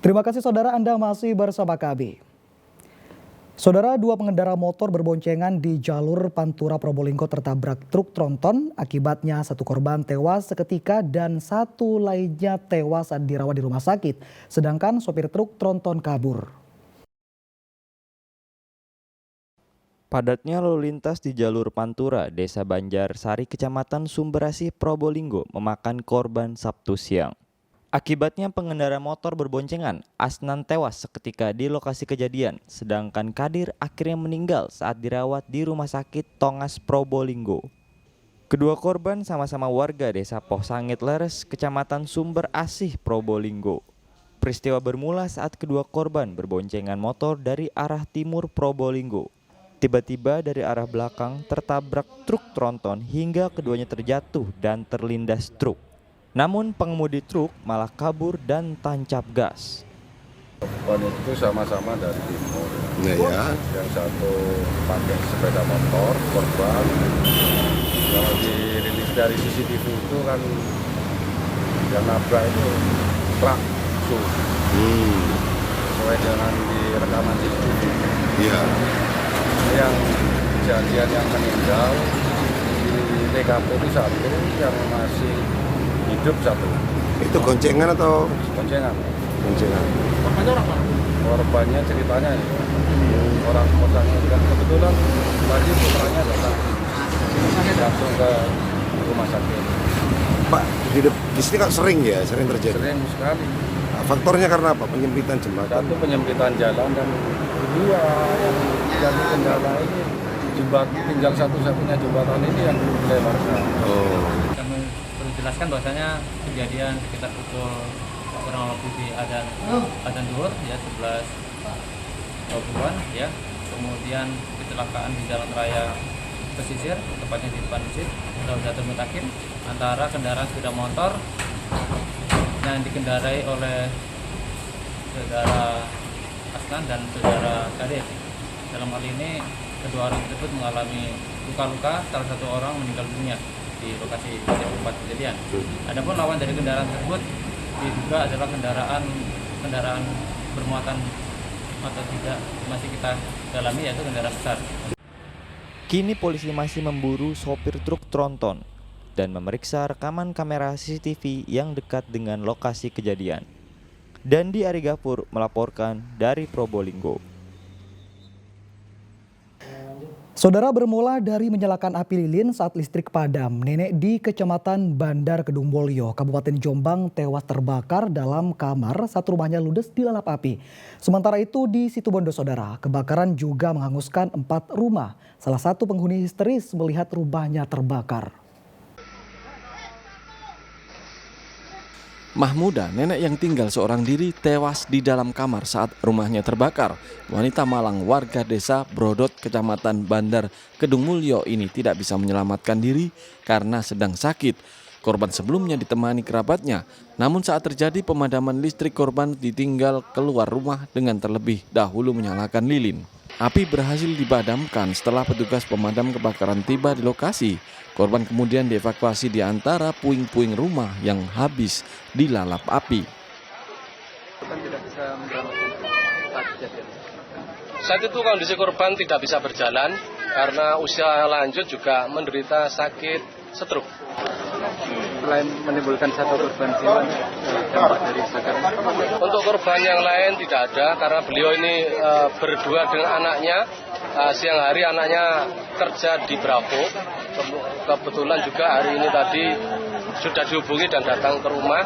Terima kasih saudara, Anda masih bersama kami. Saudara, dua pengendara motor berboncengan di jalur Pantura Probolinggo tertabrak truk tronton. Akibatnya satu korban tewas seketika dan satu lainnya tewas saat dirawat di rumah sakit. Sedangkan sopir truk tronton kabur. Padatnya lalu lintas di jalur Pantura, Desa Banjarsari, Kecamatan Sumberasih, Probolinggo memakan korban Sabtu siang. Akibatnya pengendara motor berboncengan, Asnan tewas seketika di lokasi kejadian, sedangkan Kadir akhirnya meninggal saat dirawat di Rumah Sakit Tongas Probolinggo. Kedua korban sama-sama warga Desa Pohsangit Leres, Kecamatan Sumber Asih, Probolinggo. Peristiwa bermula saat kedua korban berboncengan motor dari arah timur Probolinggo. Tiba-tiba dari arah belakang tertabrak truk tronton hingga keduanya terjatuh dan terlindas truk. Namun pengemudi truk malah kabur dan tancap gas. Korban itu sama-sama dari timur. Ya. Yang satu pakai sepeda motor, korban. Kalau dirilis dari CCTV itu kan yang nabrak itu truk SUV. Sesuai dengan di rekaman CCTV. Iya. Yang kejadian yang meninggal di TKP itu satu, yang masih hidup satu. Itu goncengan atau? Boncengan. Goncengan. Korbannya orang mana? Korbannya ceritanya ya, orang Pohsangit, dan kebetulan tadi putranya datang langsung ke rumah sakit. Pak, di sini kan sering sering terjadi. Sering sekali. Nah, faktornya karena apa? Penyempitan jembatan. Satu penyempitan jalan, dan kedua yang jadi kendala ini tinggal satu-satunya jembatan ini yang belum dilebarkan. Kami perlu jelaskan bahwasanya kejadian sekitar pukul kurang lebih di adzan zuhur ya 11.20-an ya. Kemudian kecelakaan di jalan raya pesisir, tepatnya di depan masjid Raudatul Mutakin, antara kendaraan sepeda motor yang dikendarai oleh saudara Asnan dan saudara Kadir. Dalam hal ini kedua orang tersebut mengalami luka-luka, salah satu orang meninggal dunia di lokasi tempat kejadian. Adapun lawan dari kendaraan tersebut diduga adalah kendaraan bermuatan atau tidak masih kita dalami, yaitu kendaraan besar. Kini polisi masih memburu sopir truk tronton dan memeriksa rekaman kamera CCTV yang dekat dengan lokasi kejadian. Dandi Arigapur melaporkan dari Probolinggo. Saudara, bermula dari menyalakan api lilin saat listrik padam, nenek di Kecamatan Bandar Kedung Mulyo, Kabupaten Jombang tewas terbakar dalam kamar saat rumahnya ludes dilalap api. Sementara itu di Situbondo, saudara, kebakaran juga menghanguskan 4 rumah. Salah satu penghuni histeris melihat rumahnya terbakar. Mahmuda, nenek yang tinggal seorang diri, tewas di dalam kamar saat rumahnya terbakar. Wanita Malang, warga desa Brodot, Kecamatan Bandar Kedung Mulyo ini tidak bisa menyelamatkan diri karena sedang sakit. Korban sebelumnya ditemani kerabatnya, namun saat terjadi pemadaman listrik, korban ditinggal keluar rumah dengan terlebih dahulu menyalakan lilin. Api berhasil dipadamkan setelah petugas pemadam kebakaran tiba di lokasi. Korban kemudian dievakuasi di antara puing-puing rumah yang habis dilalap api. Saat itu kondisi korban tidak bisa berjalan karena usia lanjut, juga menderita sakit stroke. Selain menimbulkan satu korban jiwa, dampak dari kebakaran. Untuk korban yang lain tidak ada karena beliau ini berdua dengan anaknya. Siang hari anaknya kerja di Bravo. Kebetulan juga hari ini tadi sudah dihubungi dan datang ke rumah.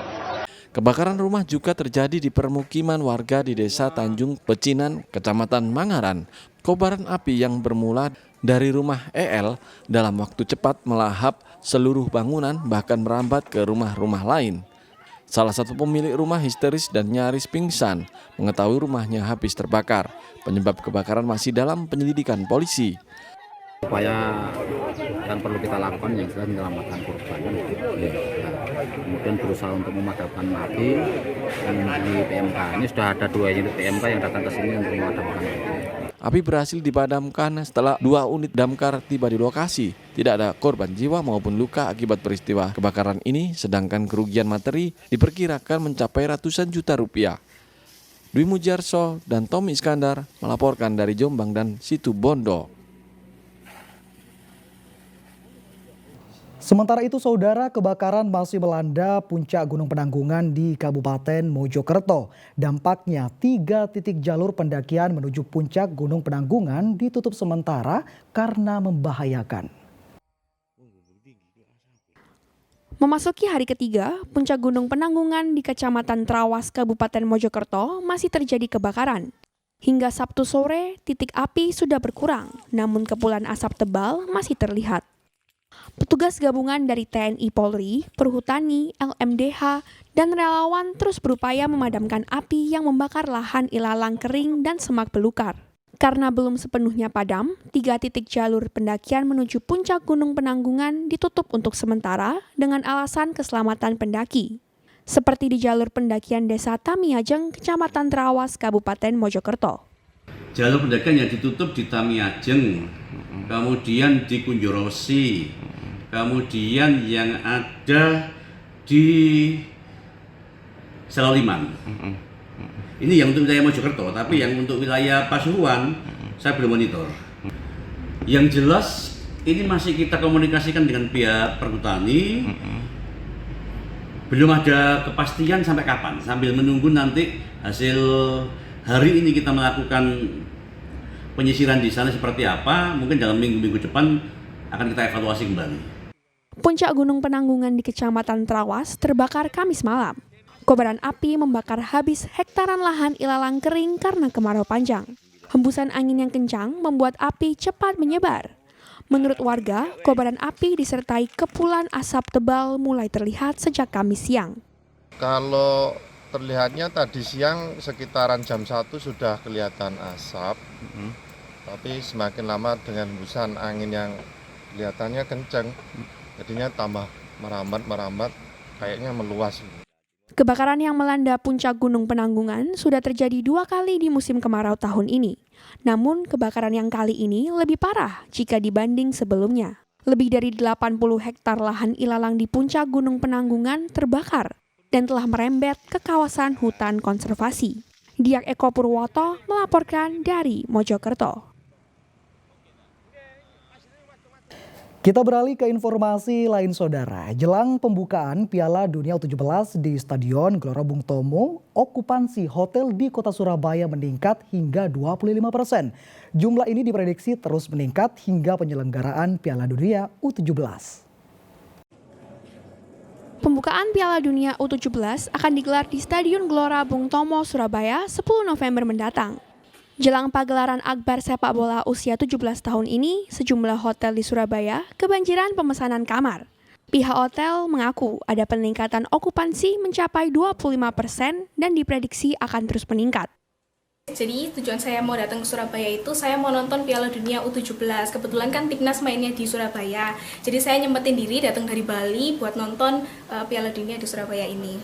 Kebakaran rumah juga terjadi di permukiman warga di Desa Tanjung Pecinan, Kecamatan Mangaran. Kobaran api yang bermula dari rumah EL dalam waktu cepat melahap seluruh bangunan, bahkan merambat ke rumah-rumah lain. Salah satu pemilik rumah histeris dan nyaris pingsan mengetahui rumahnya habis terbakar. Penyebab kebakaran masih dalam penyelidikan polisi. Upaya yang perlu kita lakukan yang jelas menyelamatkan korban. Kemudian berusaha untuk memadamkan api di PMK. Ini sudah ada 2 unit PMK yang datang ke sini untuk memadamkan api. Api berhasil dipadamkan setelah 2 unit damkar tiba di lokasi. Tidak ada korban jiwa maupun luka akibat peristiwa kebakaran ini, sedangkan kerugian materi diperkirakan mencapai ratusan juta rupiah. Dwi Mujarso dan Tommy Iskandar melaporkan dari Jombang dan Situbondo. Sementara itu, saudara, kebakaran masih melanda puncak Gunung Penanggungan di Kabupaten Mojokerto. Dampaknya 3 titik jalur pendakian menuju puncak Gunung Penanggungan ditutup sementara karena membahayakan. Memasuki hari ketiga, puncak Gunung Penanggungan di Kecamatan Trawas, Kabupaten Mojokerto masih terjadi kebakaran. Hingga Sabtu sore, titik api sudah berkurang, namun kepulan asap tebal masih terlihat. Petugas gabungan dari TNI Polri, Perhutani, LMDH, dan relawan terus berupaya memadamkan api yang membakar lahan ilalang kering dan semak belukar. Karena belum sepenuhnya padam, 3 titik jalur pendakian menuju puncak Gunung Penanggungan ditutup untuk sementara dengan alasan keselamatan pendaki. Seperti di jalur pendakian Desa Tamiajeng, Kecamatan Trawas, Kabupaten Mojokerto. Jalur pendakian yang ditutup di Tamiajeng, kemudian di Kunjorosi, kemudian yang ada di Seloliman. Ini yang untuk wilayah Mojokerto, tapi yang untuk wilayah Pasuruan saya belum monitor. Yang jelas ini masih kita komunikasikan dengan pihak Perhutani. Belum ada kepastian sampai kapan, sambil menunggu nanti hasil hari ini kita melakukan penyisiran di sana seperti apa. Mungkin dalam minggu-minggu depan akan kita evaluasi kembali. Puncak Gunung Penanggungan di Kecamatan Trawas terbakar Kamis malam. Kobaran api membakar habis hektaran lahan ilalang kering karena kemarau panjang. Hembusan angin yang kencang membuat api cepat menyebar. Menurut warga, kobaran api disertai kepulan asap tebal mulai terlihat sejak Kamis siang. Kalau terlihatnya tadi siang sekitaran jam 1 sudah kelihatan asap, tapi semakin lama dengan hembusan angin yang kelihatannya kencang, jadinya tambah merambat, kayaknya meluas. Kebakaran yang melanda puncak Gunung Penanggungan sudah terjadi 2 kali di musim kemarau tahun ini. Namun kebakaran yang kali ini lebih parah jika dibanding sebelumnya. Lebih dari 80 hektar lahan ilalang di puncak Gunung Penanggungan terbakar dan telah merembet ke kawasan hutan konservasi. Diak Eko Purwoto melaporkan dari Mojokerto. Kita beralih ke informasi lain, saudara. Jelang pembukaan Piala Dunia U17 di Stadion Gelora Bung Tomo, okupansi hotel di kota Surabaya meningkat hingga 25%. Jumlah ini diprediksi terus meningkat hingga penyelenggaraan Piala Dunia U17. Pembukaan Piala Dunia U17 akan digelar di Stadion Gelora Bung Tomo, Surabaya 10 November mendatang. Jelang pagelaran akbar sepak bola usia 17 tahun ini, sejumlah hotel di Surabaya kebanjiran pemesanan kamar. Pihak hotel mengaku ada peningkatan okupansi mencapai 25% dan diprediksi akan terus meningkat. Jadi tujuan saya mau datang ke Surabaya itu saya mau nonton Piala Dunia U17. Kebetulan kan Timnas mainnya di Surabaya. Jadi saya nyempetin diri datang dari Bali buat nonton Piala Dunia di Surabaya ini.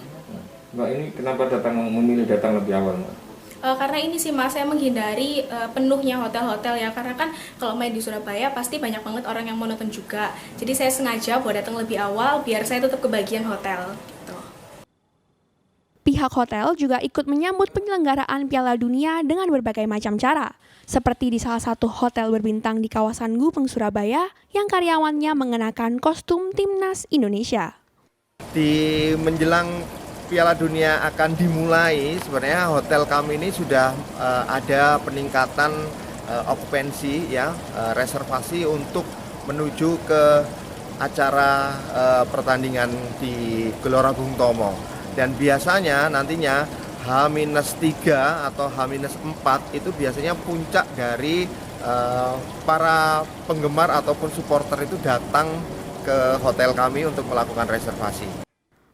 Mbak, ini kenapa memilih datang lebih awal, Mbak? Karena ini sih Mas, saya menghindari penuhnya hotel-hotel ya. Karena kan kalau main di Surabaya pasti banyak banget orang yang mau nonton juga. Jadi saya sengaja buat datang lebih awal biar saya tetap kebagian hotel. Gitu. Pihak hotel juga ikut menyambut penyelenggaraan Piala Dunia dengan berbagai macam cara. Seperti di salah satu hotel berbintang di kawasan Gubeng, Surabaya yang karyawannya mengenakan kostum Timnas Indonesia. Di menjelang Piala Dunia akan dimulai, sebenarnya hotel kami ini sudah ada peningkatan okupansi ya, reservasi untuk menuju ke acara pertandingan di Gelora Bung Tomo. Dan biasanya nantinya H-3 atau H-4 itu biasanya puncak dari para penggemar ataupun supporter itu datang ke hotel kami untuk melakukan reservasi.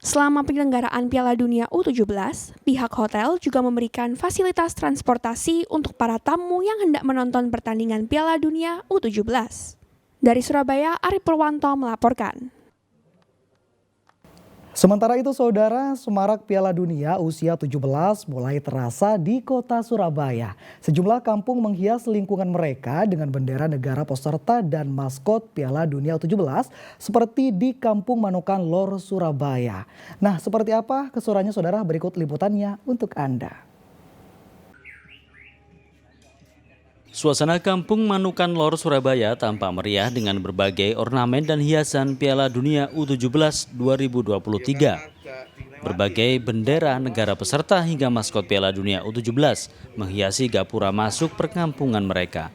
Selama penyelenggaraan Piala Dunia U17, pihak hotel juga memberikan fasilitas transportasi untuk para tamu yang hendak menonton pertandingan Piala Dunia U17. Dari Surabaya, Ari Purwanto melaporkan. Sementara itu, saudara, semarak Piala Dunia usia 17 mulai terasa di kota Surabaya. Sejumlah kampung menghias lingkungan mereka dengan bendera negara peserta dan maskot Piala Dunia U17 seperti di Kampung Manokan Lor, Surabaya. Nah, seperti apa keseruannya, saudara? Berikut liputannya untuk Anda. Suasana kampung Manukan Lor, Surabaya tampak meriah dengan berbagai ornamen dan hiasan Piala Dunia U17 2023. Berbagai bendera negara peserta hingga maskot Piala Dunia U17 menghiasi gapura masuk perkampungan mereka.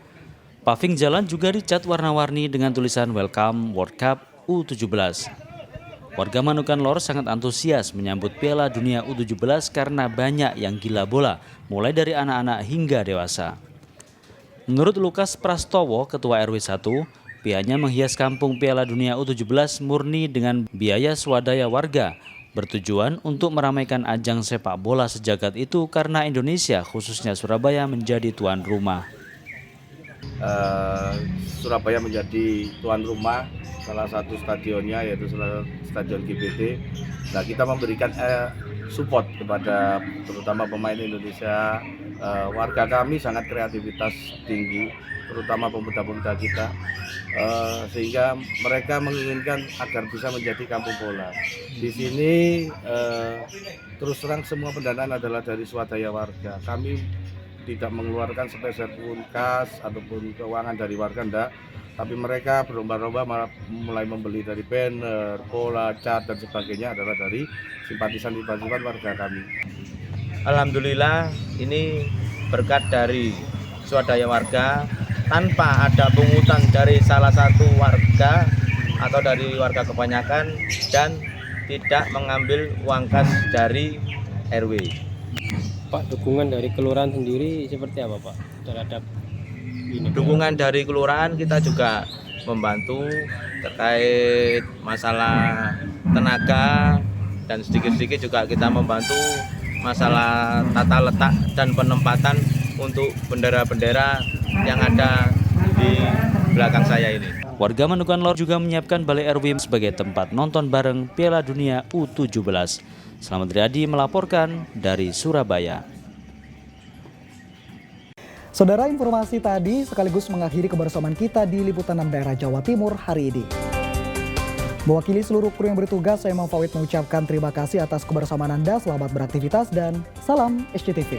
Paving jalan juga dicat warna-warni dengan tulisan Welcome World Cup U17. Warga Manukan Lor sangat antusias menyambut Piala Dunia U17 karena banyak yang gila bola, mulai dari anak-anak hingga dewasa. Menurut Lukas Prastowo, Ketua RW 1, pihaknya menghias kampung Piala Dunia U17 murni dengan biaya swadaya warga, bertujuan untuk meramaikan ajang sepak bola sejagat itu karena Indonesia, khususnya Surabaya, menjadi tuan rumah. Surabaya menjadi tuan rumah salah satu stadionnya, yaitu Stadion GBT. Nah, kita memberikan support kepada terutama pemain Indonesia. Warga kami sangat kreativitas tinggi, terutama pemuda-pemuda kita, sehingga mereka menginginkan agar bisa menjadi kampung bola. Di sini terus terang semua pendanaan adalah dari swadaya warga. Kami tidak mengeluarkan sepeser pun kas ataupun keuangan dari warga, enggak. Tapi mereka berlomba-lomba mulai membeli dari banner, bola, cat dan sebagainya adalah dari simpatisan-simpatisan warga kami. Alhamdulillah ini berkat dari swadaya warga tanpa ada pungutan dari salah satu warga atau dari warga kebanyakan dan tidak mengambil uang kas dari RW. Pak, dukungan dari kelurahan sendiri seperti apa Pak terhadap ini? Dukungan dari kelurahan kita juga membantu terkait masalah tenaga dan sedikit-sedikit juga kita membantu masalah tata letak dan penempatan untuk bendera-bendera yang ada di belakang saya ini. Warga Manukan Lor juga menyiapkan Balai RW sebagai tempat nonton bareng Piala Dunia U17. Selamat Riyadi melaporkan dari Surabaya. Saudara, informasi tadi sekaligus mengakhiri kebersamaan kita di Liputan 6 Daerah Jawa Timur hari ini. Mewakili seluruh kru yang bertugas, saya Imam Fawid mengucapkan terima kasih atas kebersamaan Anda, selamat beraktivitas dan salam SCTV.